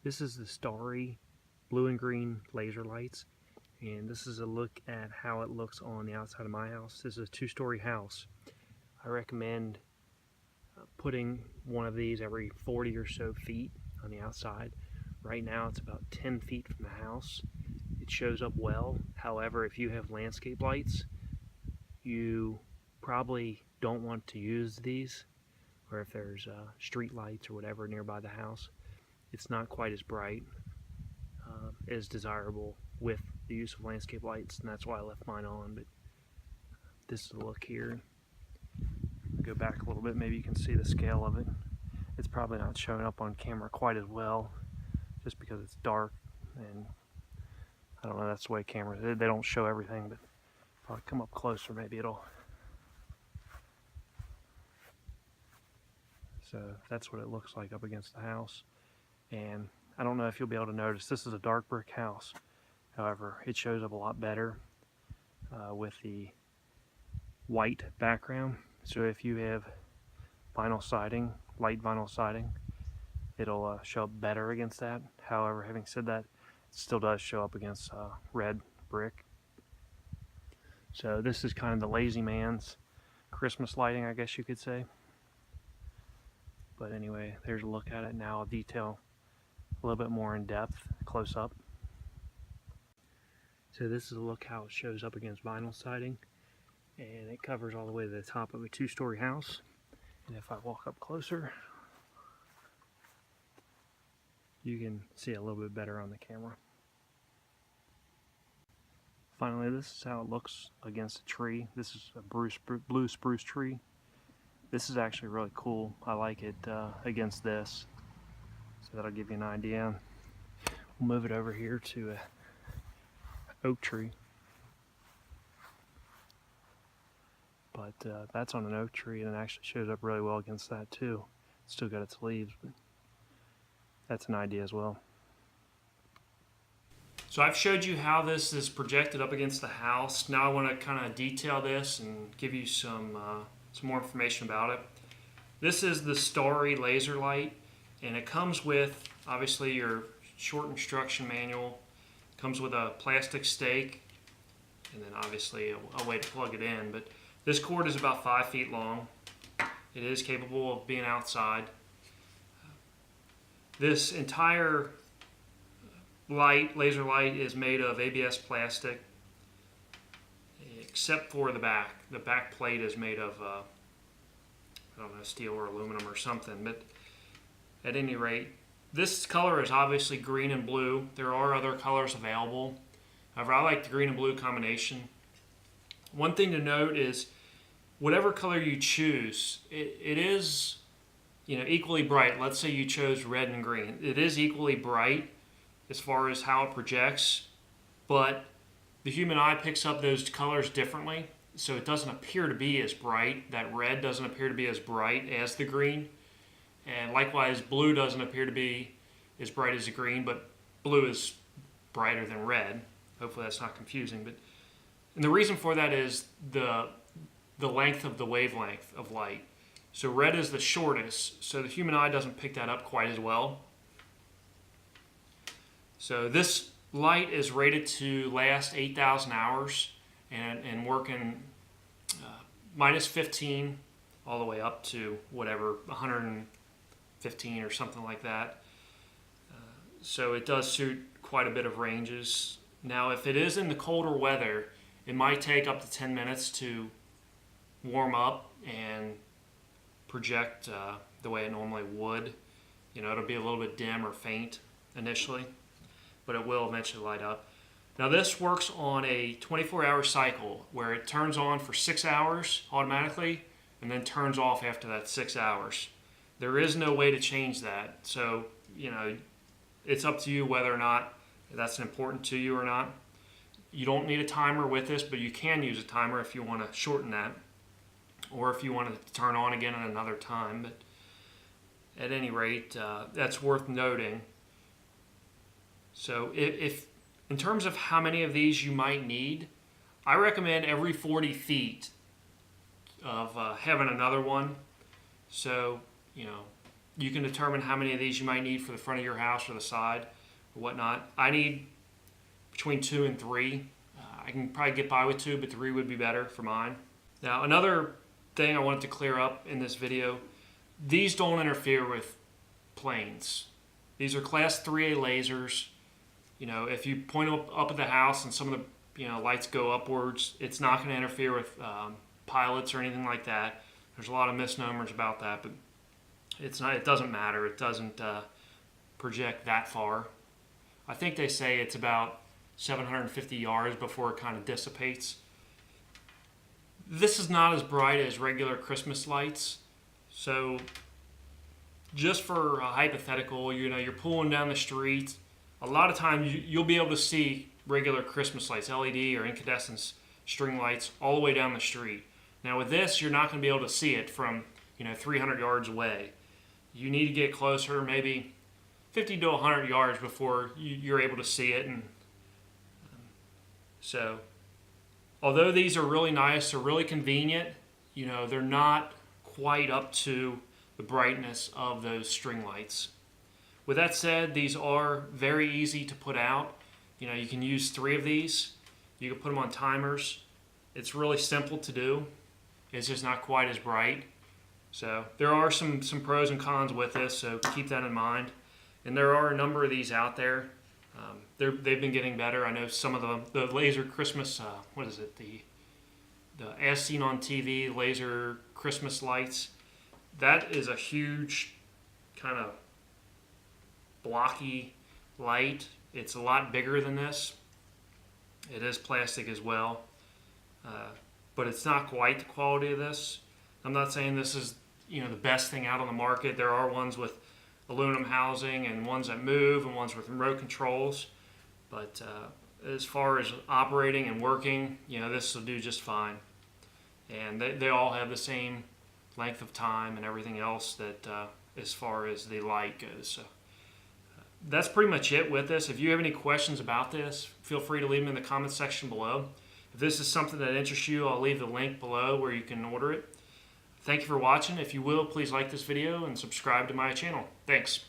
This is the Starry blue and green laser lights, and this is a look at how it looks on the outside of my house. This is a two-story house. I recommend putting one of these every 40 or so feet on the outside. Right now it's about 10 feet from the house. It shows up well. However, if you have landscape lights, you probably don't want to use these, or if there's street lights or whatever nearby the house, it's not quite as bright as desirable with the use of landscape lights, and that's why I left mine on. But this is a look here. I'll go back a little bit, maybe you can see the scale of it. It's probably not showing up on camera quite as well just because it's dark, and I don't know, that's the way cameras, they don't show everything, but if I come up closer maybe it'll. So that's what it looks like up against the house. And I don't know if you'll be able to notice, this is a dark brick house. However, it shows up a lot better with the white background. So if you have vinyl siding, light vinyl siding, it'll show up better against that. However, having said that, it still does show up against red brick. So this is kind of the lazy man's Christmas lighting, I guess you could say. But anyway, there's a look at it now, detail a little bit more in depth, close up. So this is a look how it shows up against vinyl siding, and it covers all the way to the top of a two-story house. And if I walk up closer, you can see a little bit better on the camera. Finally, this is how it looks against a tree. This is a blue spruce tree. This is actually really cool. I like it against this. So that'll give you an idea. We'll move it over here to an oak tree. But that's on an oak tree, and it actually shows up really well against that too. It's still got its leaves, but that's an idea as well. So I've showed you how this is projected up against the house. Now I want to kind of detail this and give you some more information about it. This is the Starry laser light, and it comes with obviously your short instruction manual. It comes with a plastic stake, and then obviously a way to plug it in. But this cord is about 5 feet long. It is capable of being outside. This entire laser light is made of ABS plastic, except for the back. The back plate is made of, I don't know, steel or aluminum or something. But at any rate, this color is obviously green and blue. There are other colors available. However, I like the green and blue combination. One thing to note is whatever color you choose, it is, equally bright. Let's say you chose red and green. It is equally bright as far as how it projects, but the human eye picks up those colors differently, so it doesn't appear to be as bright. That red doesn't appear to be as bright as the green, and likewise blue doesn't appear to be as bright as the green, but blue is brighter than red. Hopefully that's not confusing. And the reason for that is the length of the wavelength of light. So red is the shortest, so the human eye doesn't pick that up quite as well. So this light is rated to last 8,000 hours and work in minus 15 all the way up to whatever, 115 or something like that. So it does suit quite a bit of ranges. Now if it is in the colder weather, it might take up to 10 minutes to warm up and project the way it normally would. It'll be a little bit dim or faint initially, but it will eventually light up. Now this works on a 24-hour cycle where it turns on for 6 hours automatically and then turns off after that 6 hours. There is no way to change that. So, it's up to you whether or not that's important to you or not. You don't need a timer with this, but you can use a timer if you want to shorten that, or if you want to turn on again at another time. But at any rate, that's worth noting. So if in terms of how many of these you might need, I recommend every 40 feet of having another one. So, you can determine how many of these you might need for the front of your house or the side or whatnot. I need between 2 and 3. I can probably get by with 2, but 3 would be better for mine. Now, another thing I wanted to clear up in this video, these don't interfere with planes. These are class 3A lasers. You know, if you point them up at the house and some of the lights go upwards, it's not going to interfere with pilots or anything like that. There's a lot of misnomers about that, but it's not. It doesn't matter. It doesn't project that far. I think they say it's about 750 yards before it kind of dissipates. This is not as bright as regular Christmas lights, so just for a hypothetical, you're pulling down the street. A lot of times you'll be able to see regular Christmas lights, LED or incandescent string lights, all the way down the street. Now with this, you're not going to be able to see it from 300 yards away. You need to get closer, maybe 50 to 100 yards before you're able to see it. And so, although these are really nice, they're really convenient, they're not quite up to the brightness of those string lights. With that said, these are very easy to put out. You can use 3 of these. You can put them on timers. It's really simple to do. It's just not quite as bright. So there are some pros and cons with this, so keep that in mind. And there are a number of these out there. They've been getting better. I know some of the laser Christmas, the as seen on TV, laser Christmas lights. That is a huge kind of blocky light. It's a lot bigger than this. It is plastic as well, but it's not quite the quality of this. I'm not saying this is the best thing out on the market. There are ones with aluminum housing and ones that move and ones with remote controls, but as far as operating and working, this will do just fine. And they all have the same length of time and everything else that as far as the light goes. So that's pretty much it with this. If you have any questions about this, feel free to leave them in the comments section below. If this is something that interests you, I'll leave the link below where you can order it. Thank you for watching. If you will, please like this video and subscribe to my channel. Thanks.